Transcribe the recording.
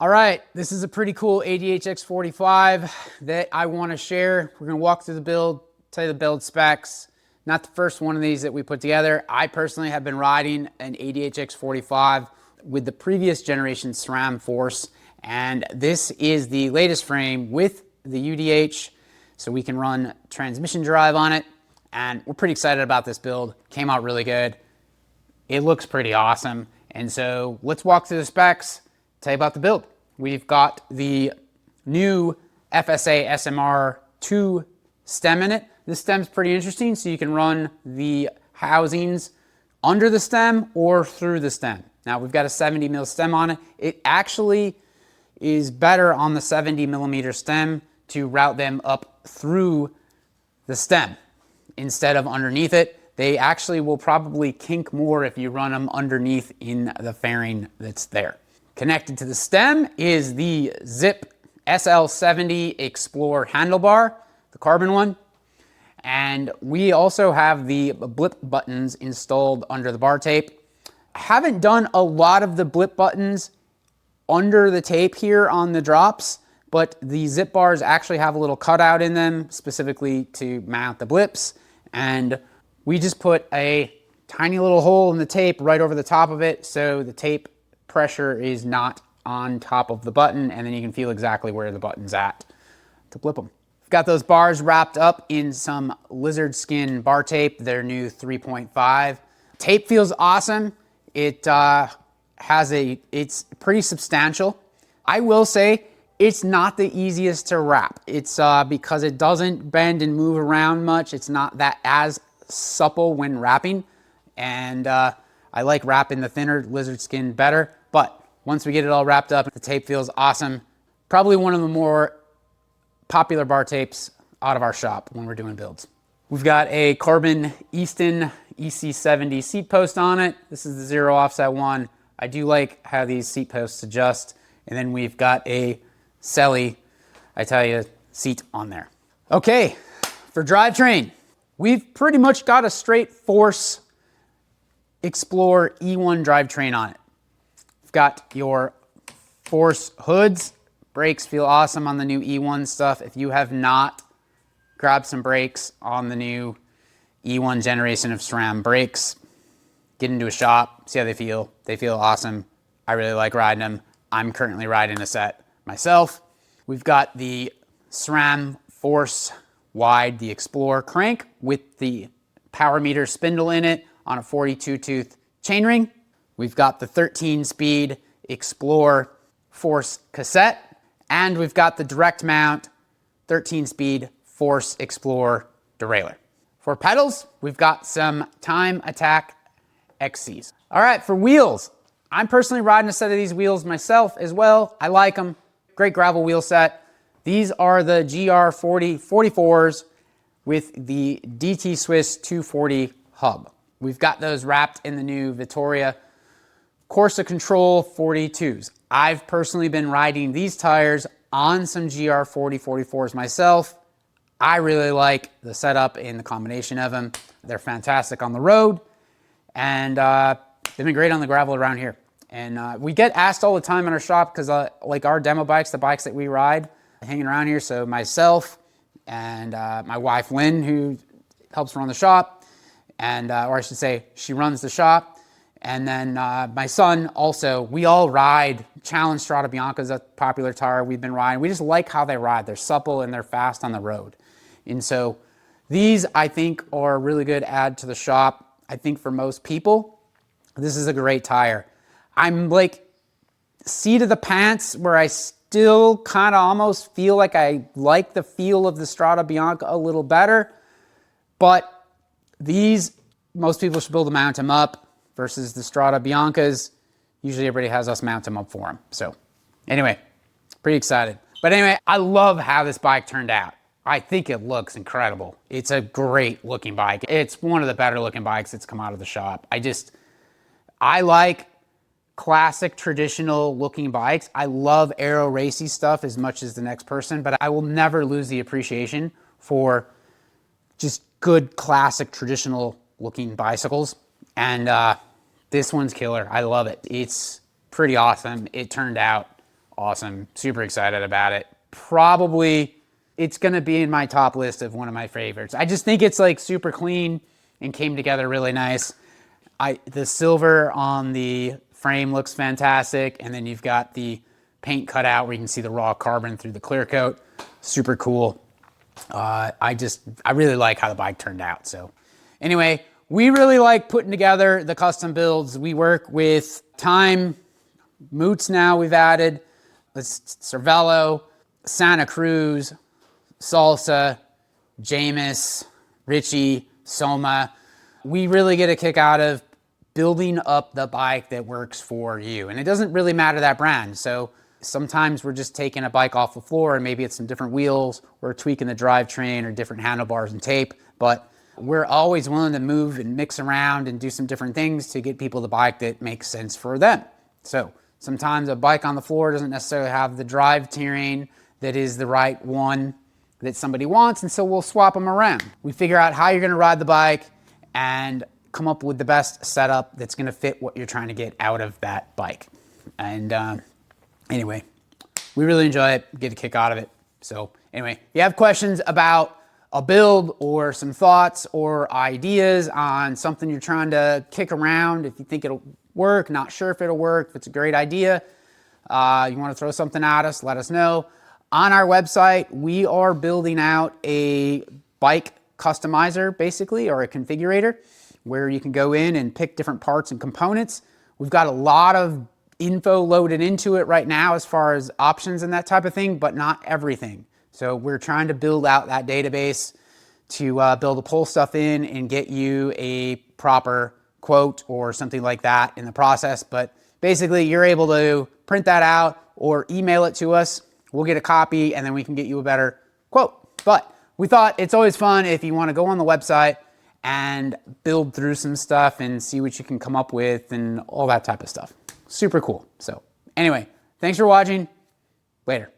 All right, this is a pretty cool ADHX 45 that I want to share. We're going to walk through the build, tell you the build specs. Not the first one of these that we put together. I personally have been riding an ADHX 45 with the previous generation SRAM Force, and this is the latest frame with the UDH, so we can run transmission drive on it, and we're pretty excited about this build. Came out really good. It looks pretty awesome, and so let's walk through the specs, tell you about the build. We've got the new FSA SMR 2 stem in it. This stem's pretty interesting, so you can run the housings under the stem or through the stem. Now we've got a 70 mil stem on it. It actually is better on the 70 millimeter stem to route them up through the stem instead of underneath it. They actually will probably kink more if you run them underneath in the fairing that's there. Connected to the stem is the Zipp SL-70 Explore handlebar, the carbon one. And we also have the blip buttons installed under the bar tape. I haven't done a lot of the blip buttons under the tape here on the drops, but the Zipp bars actually have a little cutout in them specifically to mount the blips. And we just put a tiny little hole in the tape right over the top of it, so the tape pressure is not on top of the button, and then you can feel exactly where the button's at to blip them. We've got those bars wrapped up in some lizard skin bar tape, their new 3.5. Tape feels awesome. It's pretty substantial. I will say it's not the easiest to wrap. It's because it doesn't bend and move around much. It's not that as supple when wrapping, and I like wrapping the thinner lizard skin better. But once we get it all wrapped up, the tape feels awesome. Probably one of the more popular bar tapes out of our shop when we're doing builds. We've got a carbon Easton EC70 seat post on it. This is the zero offset one. I do like how these seat posts adjust. And then we've got a Selle Italia seat on there. Okay, for drivetrain, we've pretty much got a straight Force Explore E1 drivetrain on it. We've got your Force hoods. Brakes feel awesome on the new E1 stuff. If you have not grabbed some brakes on the new E1 generation of SRAM brakes, get into a shop, see how they feel. They feel awesome. I really like riding them. I'm currently riding a set myself. We've got the SRAM Force Wide, the Explore crank with the power meter spindle in it on a 42 tooth chainring. We've got the 13-speed Explore Force cassette, and we've got the direct mount 13-speed Force Explore derailleur. For pedals, we've got some Time ADHX. All right, for wheels, I'm personally riding a set of these wheels myself as well. I like them. Great gravel wheel set. These are the GR40 44s with the DT Swiss 240 hub. We've got those wrapped in the new Vittoria Corsa Control 42s. I've personally been riding these tires on some GR40 44s myself. I really like the setup and the combination of them. They're fantastic on the road, and they've been great on the gravel around here. And we get asked all the time in our shop because like our demo bikes, the bikes that we ride, hanging around here. So myself and my wife, Lynn, who helps run the shop, and or I should say she runs the shop. And then my son also, we all ride Challenge Strada Bianca's a popular tire we've been riding. We just like how they ride. They're supple and they're fast on the road. And so these, I think, are a really good add to the shop. I think for most people, this is a great tire. I'm like seat of the pants where I still kind of almost feel like I like the feel of the Strada Bianca a little better. But these, most people should be able to mount them up versus the Strada Biancas. Usually everybody has us mount them up for them. So anyway, pretty excited. But anyway, I love how this bike turned out. I think it looks incredible. It's a great looking bike. It's one of the better looking bikes that's come out of the shop. I like classic traditional looking bikes. I love aero racy stuff as much as the next person, but I will never lose the appreciation for just good classic traditional looking bicycles. And this one's killer. I love it. It's pretty awesome. It turned out awesome. Super excited about it. Probably it's going to be in my top list of one of my favorites. I just think it's like super clean and came together really nice. The silver on the frame looks fantastic. And then you've got the paint cut out where you can see the raw carbon through the clear coat. Super cool. I really like how the bike turned out. So anyway, we really like putting together the custom builds. We work with Time, Moots now we've added, Cervelo, Santa Cruz, Salsa, Jamis, Ritchie, Soma. We really get a kick out of building up the bike that works for you. And it doesn't really matter that brand. So sometimes we're just taking a bike off the floor and maybe it's some different wheels, or tweaking the drivetrain or different handlebars and tape, but we're always willing to move and mix around and do some different things to get people the bike that makes sense for them. So sometimes a bike on the floor doesn't necessarily have the drivetrain that is the right one that somebody wants, and so we'll swap them around. We figure out how you're gonna ride the bike and come up with the best setup that's gonna fit what you're trying to get out of that bike. And anyway, we really enjoy it, get a kick out of it. So anyway, if you have questions about a build or some thoughts or ideas on something you're trying to kick around, if you think it'll work, not sure if it'll work, if it's a great idea, you want to throw something at us, let us know. On our website, we are building out a bike customizer, basically, or a configurator, where you can go in and pick different parts and components. We've got a lot of info loaded into it right now as far as options and that type of thing, but not everything. So we're trying to build out that database to pull stuff in and get you a proper quote or something like that in the process. But basically you're able to print that out or email it to us. We'll get a copy and then we can get you a better quote. But we thought it's always fun if you want to go on the website and build through some stuff and see what you can come up with and all that type of stuff. Super cool. So anyway, thanks for watching. Later.